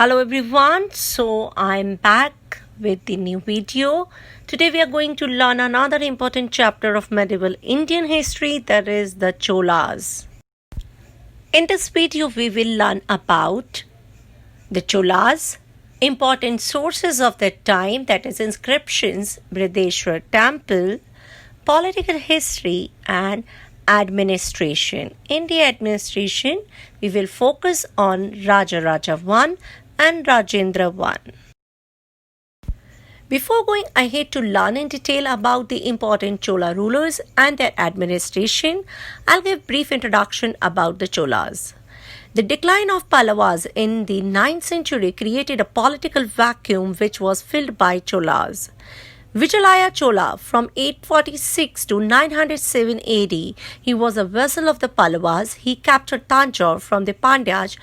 Hello everyone, so I'm back with the new video. Today we are going to learn another important chapter of medieval Indian history, that is the Cholas. In this video we will learn about the Cholas, important sources of that time, that is inscriptions, BRIHADESHWARA temple, political history and administration. In the administration, we will focus on RAJARAJA 1 and Rajendra 1. Before going ahead to learn in detail about the important Chola rulers and their administration, I'll give a brief introduction about the Cholas. The decline of Pallavas in the 9th century created a political vacuum which was filled by Cholas. Vijayalaya Chola from 846 to 907 AD, he was a vassal of the Pallavas. He captured Tanjore from the Pandyas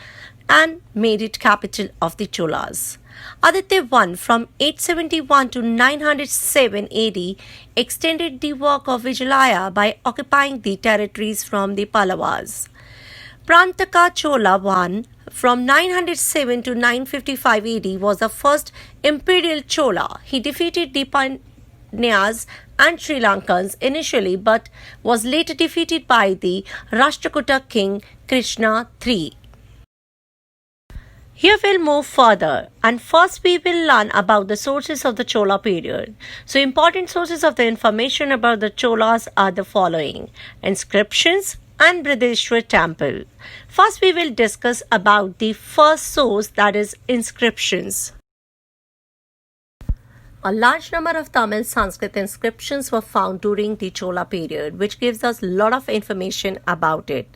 and made it capital of the Cholas. Aditya I from 871 to 907 AD extended the work of Vijayalaya by occupying the territories from the Pallavas. Prantaka Chola I from 907 to 955 AD was the first imperial Chola. He defeated the Pandyas and Sri Lankans initially but was later defeated by the Rashtrakuta king Krishna III. Here we'll move further, and first we will learn about the sources of the Chola period. So important sources of the information about the Cholas are the following: inscriptions and BRIHADESHWARA temple. First we will discuss about the first source, that is inscriptions. A large number of Tamil Sanskrit inscriptions were found during the Chola period, which gives us a lot of information about it.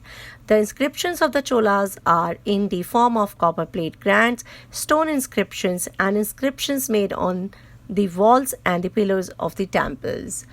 The inscriptions of the Cholas are in the form of copper plate grands, stone inscriptions, and inscriptions made on the walls and the pillars of the temples.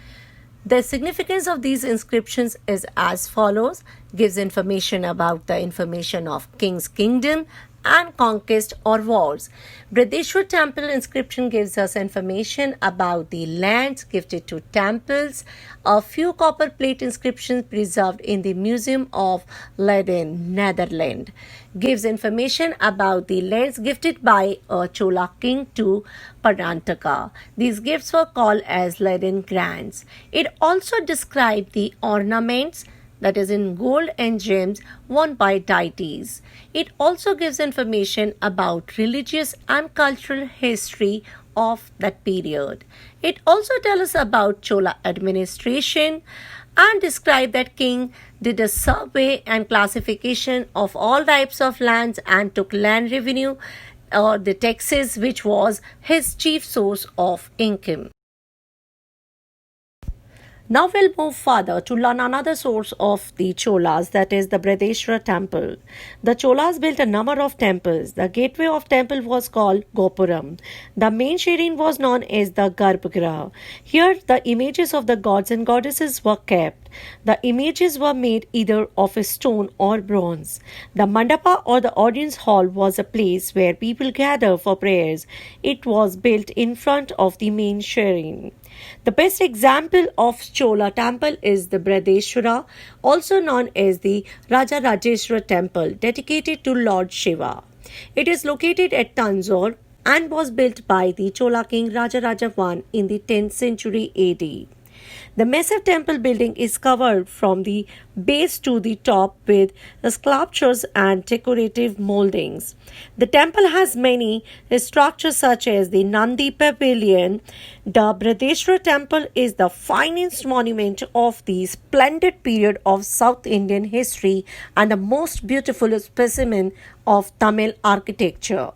The significance of these inscriptions is as follows: gives information about the information of king's kingdom and conquest or wars. BRIHADESHWARA temple inscription gives us information about the lands gifted to temples. A few copper plate inscriptions preserved in the Museum of Leiden, Netherlands, gives information about the lands gifted by a Chola king to Karnataka. These gifts were called as Leiden grants. It also described the ornaments, that is in gold and gems, worn by deities. It also gives information about religious and cultural history of that period. It also tells us about Chola administration and describe that king did a survey and classification of all types of lands and took land revenue or the taxes, which was his chief source of income. Now we'll move further to learn another source of the Cholas, that is the BRIHADESHWARA temple. The Cholas built a number of temples. The gateway of temple was called Gopuram. The main shrine was known as the Garbhagriha. Here the images of the gods and goddesses were kept. The images were made either of a stone or bronze. The mandapa or the audience hall was a place where people gather for prayers. It was built in front of the main shrine. The best example of Chola temple is the BRIHADESHWARA, also known as the RAJARAJA temple, dedicated to Lord Shiva. It is located at Tanjore and was built by the Chola king RAJARAJA I in the 10th century AD. The massive temple building is covered from the base to the top with sculptures and decorative moldings. The temple has many structures such as the Nandi Pavilion. The BRIHADESHWARA temple is the finest monument of the splendid period of South Indian history and the most beautiful specimen of Tamil architecture.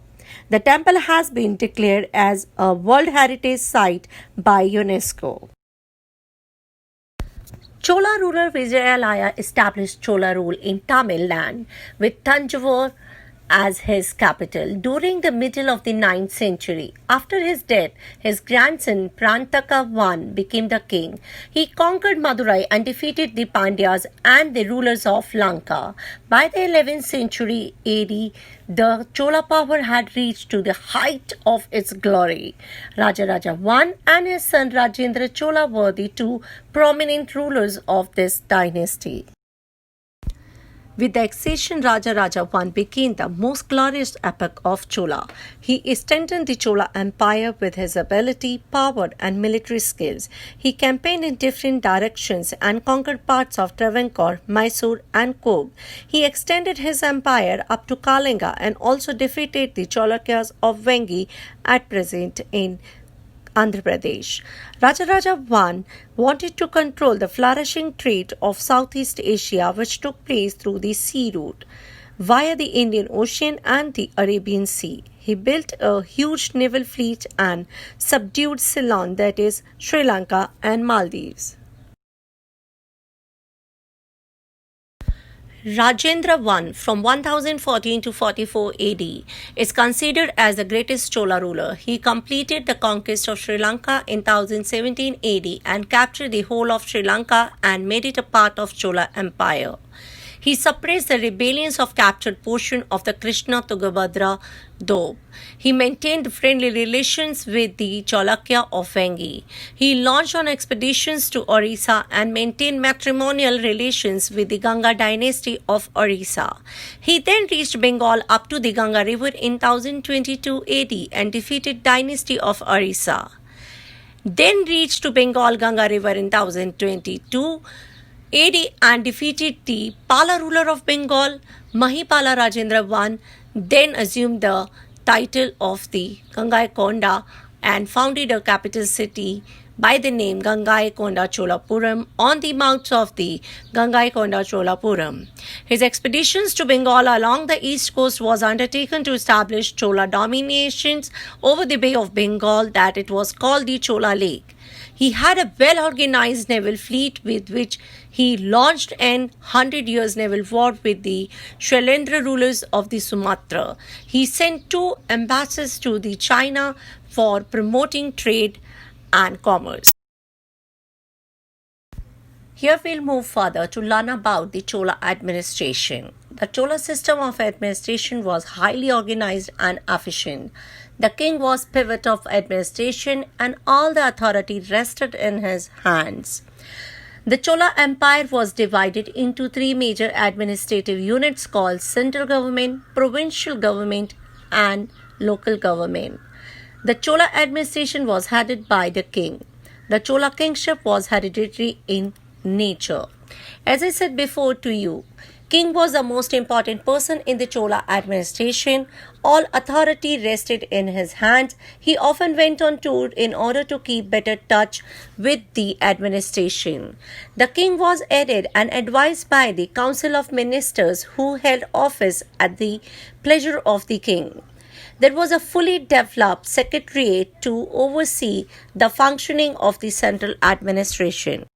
The temple has been declared as a World Heritage Site by UNESCO. Chola ruler Vijayalaya established Chola rule in Tamil land with Tanjore as his capital during the middle of the 9th century. After his death, his grandson Prantaka I became the king. He conquered Madurai and defeated the Pandyas and the rulers of Lanka. By the 11th century AD, the Chola power had reached to the height of its glory. Rajaraja I and his son Rajendra Chola were the two prominent rulers of this dynasty. With the accession, Rajaraja I became the most glorious epoch of Chola. He strengthened the Chola Empire with his ability, power, and military skills. He campaigned in different directions and conquered parts of Travancore, Mysore, and Coorg. He extended his empire up to Kalinga and also defeated the Chalukyas of Vengi at present in Andhra Pradesh. Rajaraja I wanted to control the flourishing trade of Southeast Asia, which took place through the sea route via the Indian Ocean and the Arabian Sea. He built a huge naval fleet and subdued Ceylon, that is, Sri Lanka and Maldives. Rajendra I from 1014 to 44 AD is considered as the greatest Chola ruler. He completed the conquest of Sri Lanka in 1017 AD and captured the whole of Sri Lanka and made it a part of Chola Empire. He suppressed the rebellions of captured portion of the Krishna Tungabhadra Doab. He maintained friendly relations with the Chalukya of Vengi. He launched on expeditions to Orissa and maintained matrimonial relations with the Ganga dynasty of Orissa. He then reached Bengal up to the Ganga River in 1022 AD and defeated dynasty of Orissa. Then reached to Bengal Ganga River in 1022 AD and defeated the Pala ruler of Bengal, Mahipala Rajendra I, then assumed the title of the Gangaikonda and founded a capital city by the name Gangaikonda Cholapuram on the mounts of the Gangaikonda Cholapuram. His expeditions to Bengal along the east coast was undertaken to establish Chola dominations over the Bay of Bengal, that it was called the Chola Lake. He had a well-organized naval fleet with which he launched an 100 years naval war with the Shailendra rulers of the Sumatra. He sent 2 ambassadors to the China for promoting trade and commerce. Here we'll move further to learn about the Chola administration. The Chola system of administration was highly organized and efficient. The king was pivot of administration and all the authority rested in his hands. The Chola Empire was divided into 3 major administrative units called central government, provincial government, and local government. The Chola administration was headed by the king. The Chola kingship was hereditary in nature. As I said before to you, king was the most important person in the Chola administration. All authority rested in his hands. He often went on tour in order to keep better touch with the administration. The king was aided and advised by the council of ministers who held office at the pleasure of the king. There was a fully developed secretariat to oversee the functioning of the central administration.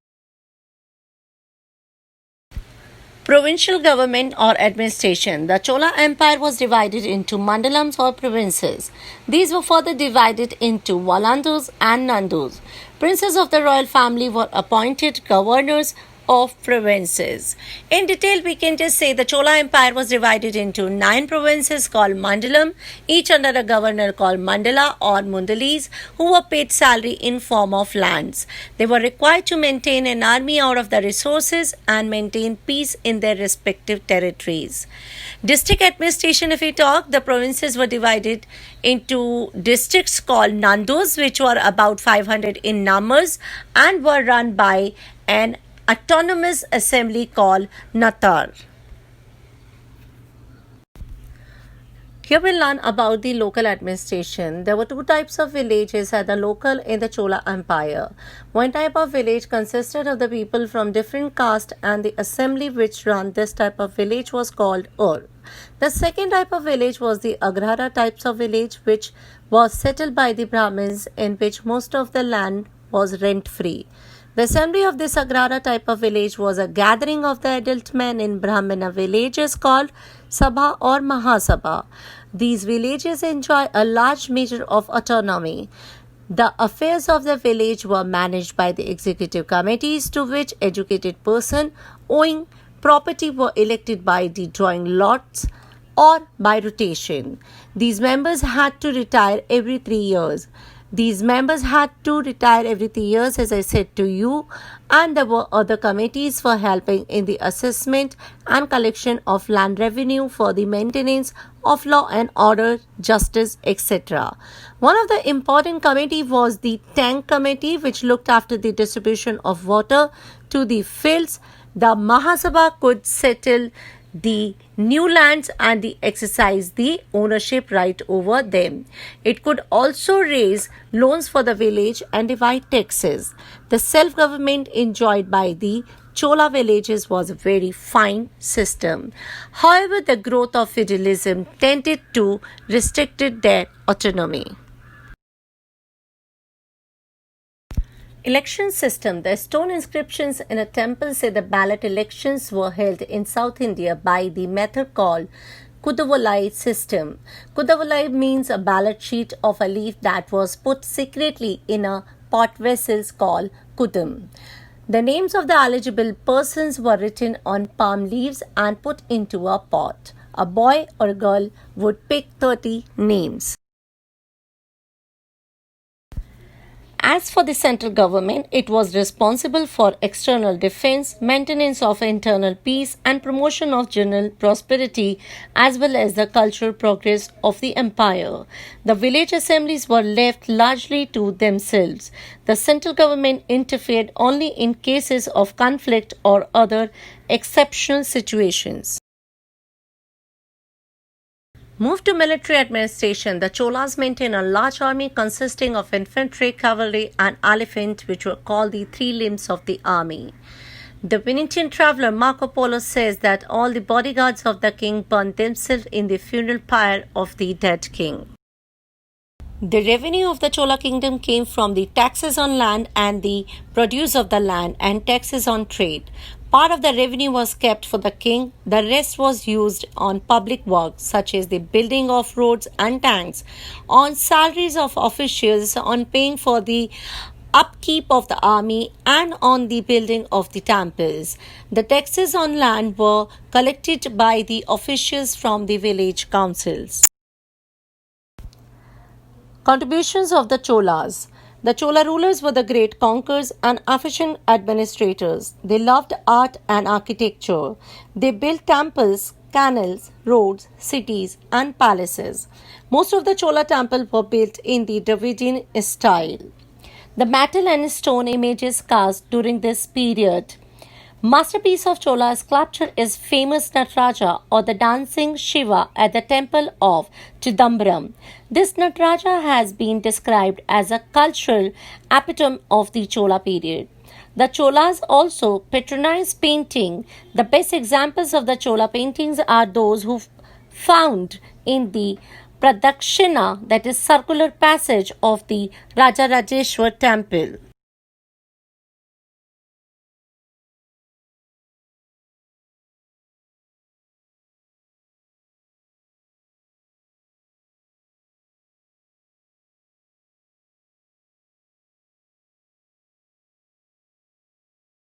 Provincial government or administration. The Chola Empire was divided into mandalams or provinces. These were further divided into valandus and nandus. Princes of the royal family were appointed governors of provinces. In detail, we can just say the Chola Empire was divided into 9 provinces called Mandalam, each under a governor called Mandala or Mundalis, who were paid salary in form of lands. They were required to maintain an army out of the resources and maintain peace in their respective territories. District administration, if we talk, the provinces were divided into districts called Nandus, which were about 500 in numbers and were run by an autonomous assembly called Natar. Here we'll learn about the local administration. There were 2 types of villages at the local in the Chola Empire. One type of village consisted of the people from different castes, and the assembly which ran this type of village was called Ur. The second type of village was the Agrara types of village, which was settled by the Brahmins, in which most of the land was rent-free. The assembly of this Agrara type of village was a gathering of the adult men in Brahmana villages called Sabha or Mahasabha. These villages enjoy a large measure of autonomy. The affairs of the village were managed by the executive committees, to which educated persons owing property were elected by the drawing lots or by rotation. These members had to retire every 3 years. These members had to retire every 3 years, as I said to you, and there were other committees for helping in the assessment and collection of land revenue for the maintenance of law and order, justice, etc. One of the important committee was the Tank Committee, which looked after the distribution of water to the fields. The Mahasabha could settle the new lands and exercise the ownership right over them. It could also raise loans for the village and divide taxes. The self-government enjoyed by the Chola villages was a very fine system. However, the growth of feudalism tended to restrict their autonomy. Election system. The stone inscriptions in a temple say the ballot elections were held in South India by the method called Kudavolai system. Kudavolai means a ballot sheet of a leaf that was put secretly in a pot vessels called kudum. The names of the eligible persons were written on palm leaves and put into a pot. A boy or a girl would pick 30 names. As for the central government, it was responsible for external defense, maintenance of internal peace, and promotion of general prosperity, as well as the cultural progress of the empire. The village assemblies were left largely to themselves. The central government interfered only in cases of conflict or other exceptional situations. Moved to military administration, the Cholas maintained a large army consisting of infantry, cavalry, and elephant, which were called the three limbs of the army. The Venetian traveler Marco Polo says that all the bodyguards of the king burned themselves in the funeral pyre of the dead king. The revenue of the Chola kingdom came from the taxes on land and the produce of the land and taxes on trade. Part of the revenue was kept for the king. The rest was used on public works such as the building of roads and tanks, on salaries of officials, on paying for the upkeep of the army, and on the building of the temples. The taxes on land were collected by the officials from the village councils. Contributions of the Cholas. The Chola rulers were the great conquerors and efficient administrators. They loved art and architecture. They built temples, canals, roads, cities, and palaces. Most of the Chola temples were built in the Dravidian style. The metal and stone images cast during this period. Masterpiece of Chola sculpture is famous Nataraja, or the dancing Shiva at the temple of Chidambaram. This Nataraja has been described as a cultural epitome of the Chola period. The Cholas also patronized painting. The best examples of the Chola paintings are those found in the Pradakshina, that is circular passage of the Rajarajeshwara temple.